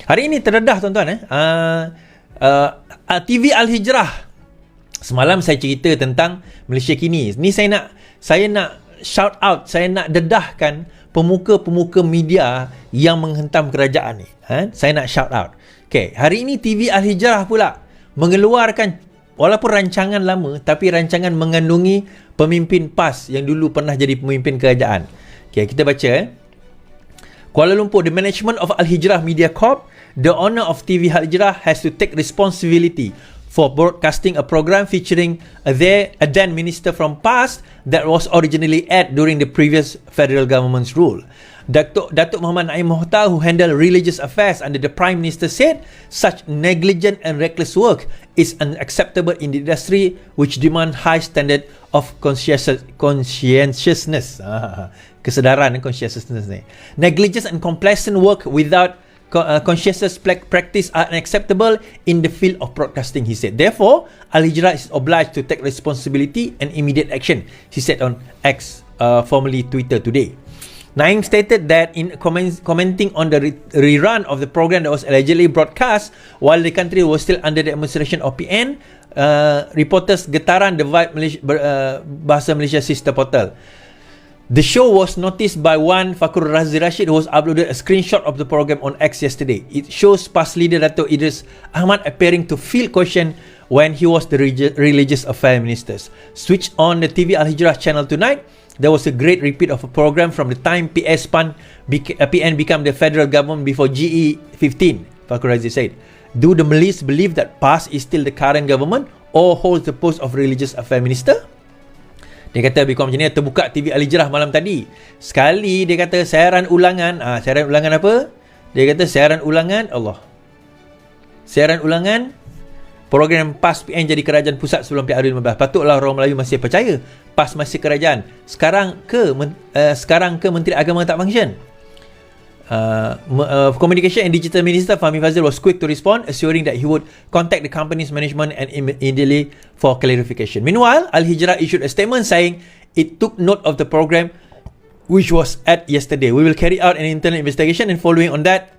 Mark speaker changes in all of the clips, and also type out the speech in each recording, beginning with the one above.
Speaker 1: Hari ini terdedah tuan-tuan TV Al-Hijrah. Semalam saya cerita tentang Malaysia Kini. Ni saya nak shout out, saya nak dedahkan pemuka-pemuka media yang menghentam kerajaan ni. Saya nak shout out. Okay, hari ini TV Al-Hijrah pula mengeluarkan, walaupun rancangan lama, tapi rancangan mengandungi pemimpin PAS yang dulu pernah jadi pemimpin kerajaan. Okay, kita baca. Kuala Lumpur, the management of Al-Hijrah Media Corp, the owner of TV Al-Hijrah, has to take responsibility for broadcasting a program featuring a then minister from PAS that was originally aired during the previous federal government's rule. Datuk Muhammad Naim Mohtar, who handled religious affairs under the Prime Minister, said such negligent and reckless work is unacceptable in the industry, which demand high standard of conscientiousness. Kesedaran dan conscientiousness ni. Negligence and complacent work without conscientious practice are unacceptable in the field of broadcasting, he said. Therefore, Al-Hijrah is obliged to take responsibility and immediate action, he said on X, formerly Twitter, today. Naim stated that in commenting on the rerun of the program that was allegedly broadcast while the country was still under the administration of PN, reporters getaran the Vibe Bahasa Malaysia sister portal. The show was noticed by one Fakur Razi Rashid, who has uploaded a screenshot of the program on X yesterday. It shows PAS leader Dato' Idris Ahmad appearing to feel caution when he was the religious affairs minister. Switch on the TV Al-Hijrah channel tonight. There was a great repeat of a program from the time PN became the federal government before GE 15, Fakur Razi said. Do the Malays believe that PAS is still the current government or holds the post of religious affairs minister? Dia kata lebih kurang macam ni, terbuka TV Al-Hijrah malam tadi. Sekali dia kata siaran ulangan. Siaran ulangan apa? Dia kata siaran ulangan siaran ulangan program PAS PN jadi kerajaan pusat sebelum PRU 15. Patutlah orang Melayu masih percaya PAS masih kerajaan. Sekarang ke Menteri Agama tak function? Communication and Digital Minister Fahmi Fazil was quick to respond, assuring that he would contact the company's management and immediately for clarification. Meanwhile, Al-Hijrah issued a statement saying it took note of the program which was aired yesterday. We will carry out an internal investigation and following on that,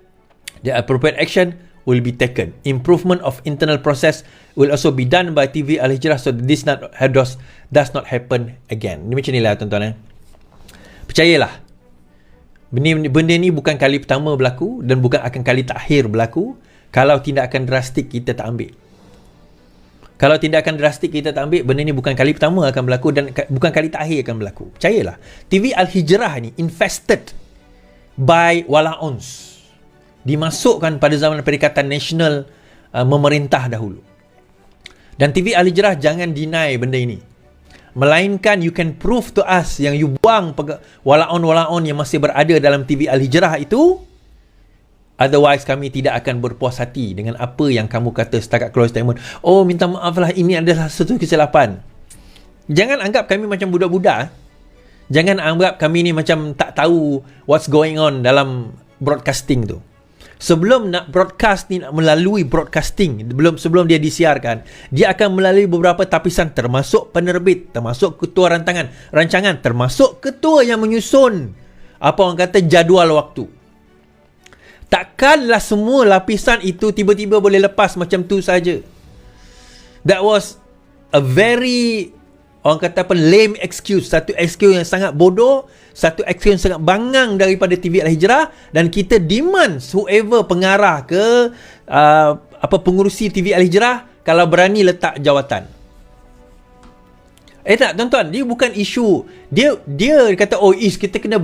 Speaker 1: the appropriate action will be taken. Improvement of internal process will also be done by TV Al-Hijrah so that this does not happen again. Ini macam ni lah tuan-tuan. Percayalah, benda ni bukan kali pertama berlaku dan bukan akan kali terakhir berlaku kalau tindakan drastik kita tak ambil. Kalau tindakan drastik kita tak ambil, benda ni bukan kali pertama akan berlaku dan bukan kali terakhir akan berlaku. Percayalah, TV Al-Hijrah ni infested by wala-ons. Dimasukkan pada zaman Perikatan Nasional memerintah dahulu. Dan TV Al-Hijrah jangan deny benda ini. Melainkan you can prove to us yang you buang wala-on yang masih berada dalam TV Al-Hijrah itu. Otherwise kami tidak akan berpuas hati dengan apa yang kamu kata setakat close statement. Oh, minta maaf lah, ini adalah satu kesilapan. Jangan anggap kami macam budak-budak. Jangan anggap kami ni macam tak tahu what's going on dalam broadcasting tu. Sebelum nak broadcast ni, nak melalui broadcasting, sebelum dia disiarkan, dia akan melalui beberapa tapisan, termasuk penerbit, termasuk ketua rancangan, termasuk ketua yang menyusun apa orang kata jadual waktu. Takkanlah semua lapisan itu tiba-tiba boleh lepas macam tu saja. That was a very, orang kata apa, lame excuse. Satu excuse yang sangat bodoh, satu excuse yang sangat bangang daripada TV Al-Hijrah, dan kita demand whoever pengarah ke pengurusi TV Al-Hijrah kalau berani letak jawatan. Tak tuan-tuan, dia bukan isu dia kata kita kena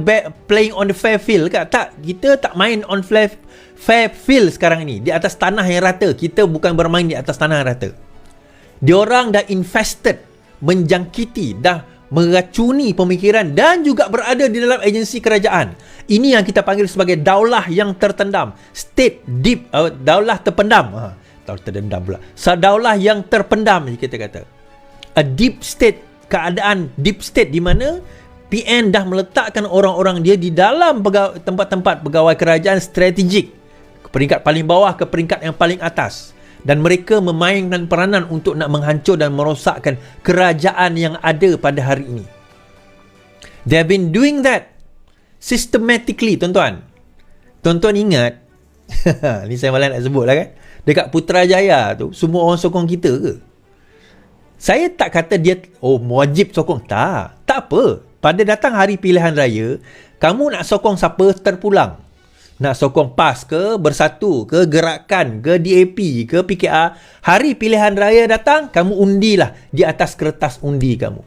Speaker 1: playing on the fair field ke? Tak, kita tak main on fair field sekarang ni, di atas tanah yang rata. Kita bukan bermain di atas tanah yang rata. Diorang dah infested, menjangkiti, dah meracuni pemikiran dan juga berada di dalam agensi kerajaan. Ini yang kita panggil sebagai daulah yang tertendam, state deep, daulah terpendam. Terpendam pula. Daulah yang terpendam kita kata. A deep state, keadaan deep state di mana PN dah meletakkan orang-orang dia di dalam tempat-tempat pegawai kerajaan strategik, peringkat paling bawah ke peringkat yang paling atas. Dan mereka memainkan peranan untuk nak menghancur dan merosakkan kerajaan yang ada pada hari ini. They have been doing that systematically, tuan-tuan. Tuan-tuan ingat, Ni saya malah nak sebut lah kan. Dekat Putrajaya tu, semua orang sokong kita ke? Saya tak kata dia, wajib sokong. Tak apa. Pada datang hari pilihan raya, kamu nak sokong siapa terpulang. Nak sokong PAS ke, Bersatu ke, Gerakan ke, DAP ke, PKR. Hari pilihan raya datang, kamu undilah di atas kertas undi kamu.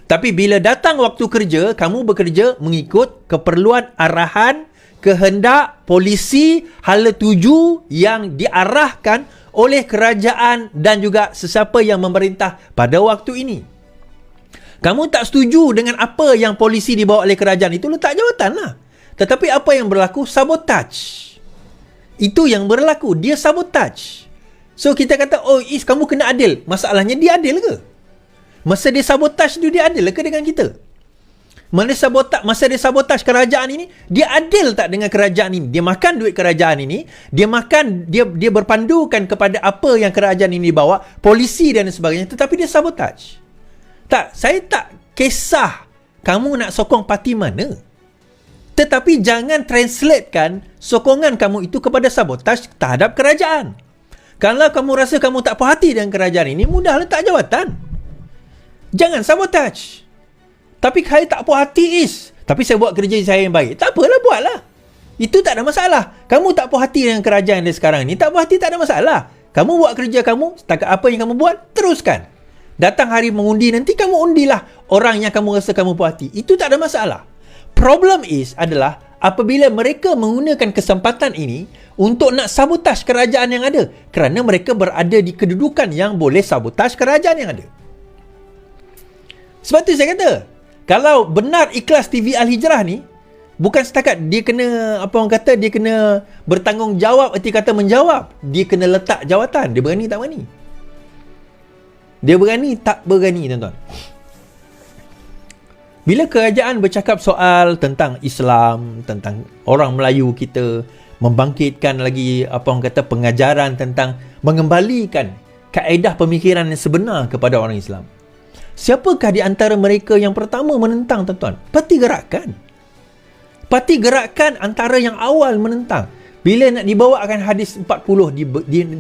Speaker 1: Tapi bila datang waktu kerja, kamu bekerja mengikut keperluan arahan, kehendak polisi hala tuju yang diarahkan oleh kerajaan dan juga sesiapa yang memerintah pada waktu ini. Kamu tak setuju dengan apa yang polisi dibawa oleh kerajaan, itu letak jawatan lah. Tetapi apa yang berlaku? Sabotage. Itu yang berlaku. Dia sabotage. So kita kata, Is, kamu kena adil. Masalahnya dia adil ke? Masa dia sabotage tu, dia adil ke dengan kita? Masa dia sabotage kerajaan ini, dia adil tak dengan kerajaan ini? Dia makan duit kerajaan ini, dia berpandukan kepada apa yang kerajaan ini bawa, polisi dan sebagainya, tetapi dia sabotage. Tak, saya tak kisah kamu nak sokong parti mana. Tetapi jangan translatekan sokongan kamu itu kepada sabotage terhadap kerajaan. Kalau kamu rasa kamu tak puas hati dengan kerajaan ini, mudah letak jawatan. Jangan sabotage. Tapi saya tak puas hati, Is. Tapi saya buat kerja saya yang baik. Tak apalah, buatlah. Itu tak ada masalah. Kamu tak puas hati dengan kerajaan yang sekarang ni, tak puas hati, tak ada masalah. Kamu buat kerja kamu, setakat apa yang kamu buat, teruskan. Datang hari mengundi nanti, kamu undilah orang yang kamu rasa kamu puas hati. Itu tak ada masalah. Problem adalah apabila mereka menggunakan kesempatan ini untuk nak sabotaj kerajaan yang ada. Kerana mereka berada di kedudukan yang boleh sabotaj kerajaan yang ada. Sebab tu saya kata, kalau benar Ikhlas TV Al-Hijrah ni, bukan setakat dia kena, dia kena bertanggungjawab, erti kata menjawab. Dia kena letak jawatan. Dia berani tak berani? Dia berani tak berani, tuan-tuan? Bila kerajaan bercakap soal tentang Islam, tentang orang Melayu kita, membangkitkan lagi, pengajaran tentang mengembalikan kaedah pemikiran yang sebenar kepada orang Islam. Siapakah di antara mereka yang pertama menentang, tuan-tuan? Parti Gerakan. Parti Gerakan antara yang awal menentang. Bila nak dibawakan hadis 40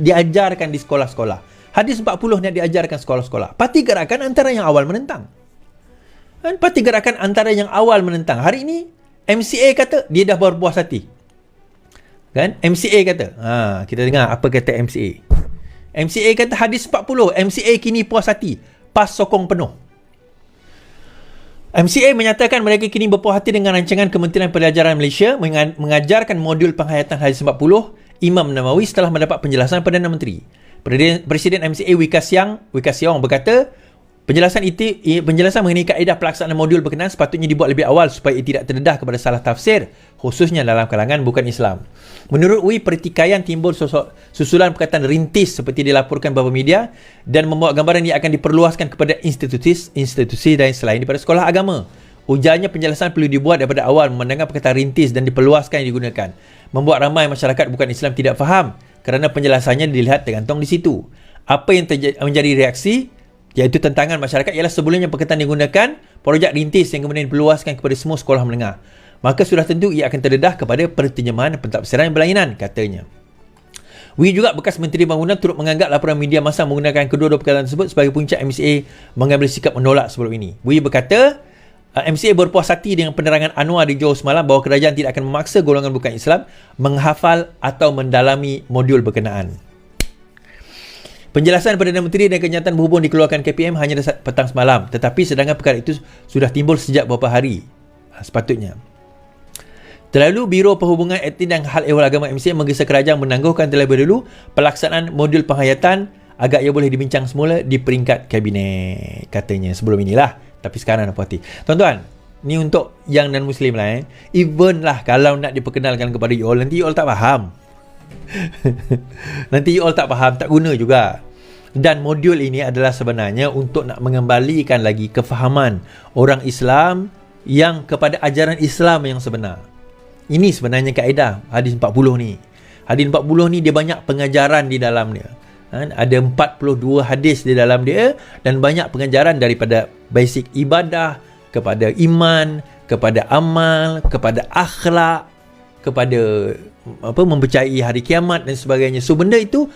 Speaker 1: diajarkan di sekolah-sekolah. Hadis 40 nak diajarkan sekolah-sekolah. Parti Gerakan antara yang awal menentang. Dan Parti Gerakan antara yang awal menentang. Hari ini MCA kata dia dah berpuas hati. Kan? MCA kata. Kita dengar apa kata MCA. MCA kata hadis 40. MCA kini puas hati. PAS sokong penuh. MCA menyatakan mereka kini berpuas hati dengan rancangan Kementerian Pelajaran Malaysia mengajarkan modul penghayatan hadis 40 Imam Nawawi setelah mendapat penjelasan Perdana Menteri. Presiden MCA Wee Ka Siong berkata, penjelasan mengenai kaedah pelaksanaan modul berkenaan sepatutnya dibuat lebih awal supaya ia tidak terdedah kepada salah tafsir, khususnya dalam kalangan bukan Islam. Menurut Wee, pertikaian timbul susulan perkataan rintis seperti dilaporkan beberapa media dan membawa gambaran ia akan diperluaskan kepada institusi dan selain daripada sekolah agama. Ujarnya penjelasan perlu dibuat daripada awal memandangkan perkataan rintis dan diperluaskan yang digunakan. Membuat ramai masyarakat bukan Islam tidak faham kerana penjelasannya dilihat tergantung di situ. Apa yang menjadi reaksi iaitu tantangan masyarakat ialah sebelumnya perkataan digunakan projek rintis yang kemudian diperluaskan kepada semua sekolah menengah. Maka sudah tentu ia akan terdedah kepada penterjemahan dan pentafsiran yang berlainan, katanya. Wee juga bekas Menteri Bangunan turut menganggap laporan media massa menggunakan kedua-dua perkataan tersebut sebagai puncak MCA mengambil sikap menolak sebelum ini. Wee berkata, MCA berpuas hati dengan penerangan Anwar di Johor semalam bahawa kerajaan tidak akan memaksa golongan bukan Islam menghafal atau mendalami modul berkenaan. Penjelasan Perdana Menteri dan kenyataan berhubung dikeluarkan KPM hanya petang semalam, tetapi sedangkan perkara itu sudah timbul sejak beberapa hari sepatutnya. Terlalu Biro Perhubungan Etnik dan Hal Ehwal Agama MCA menggesa kerajaan menangguhkan terlebih dahulu pelaksanaan modul penghayatan agar ia boleh dibincang semula di peringkat kabinet, katanya sebelum inilah. Tapi sekarang apa hati. Tuan-tuan, ni untuk yang non-Muslim lah. Even lah kalau nak diperkenalkan kepada you all, nanti you all tak faham. Nanti you all tak faham, tak guna juga. Dan modul ini adalah sebenarnya untuk nak mengembalikan lagi kefahaman orang Islam yang kepada ajaran Islam yang sebenar. Ini sebenarnya kaedah hadis 40 ni. Hadis 40 ni dia banyak pengajaran di dalam dia. Ada 42 hadis di dalam dia dan banyak pengajaran daripada basic ibadah kepada iman, kepada amal, kepada akhlak, kepada mempercayai hari kiamat dan sebagainya. So benda itu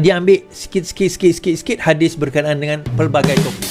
Speaker 1: dia ambil sikit hadis berkenaan dengan pelbagai topik.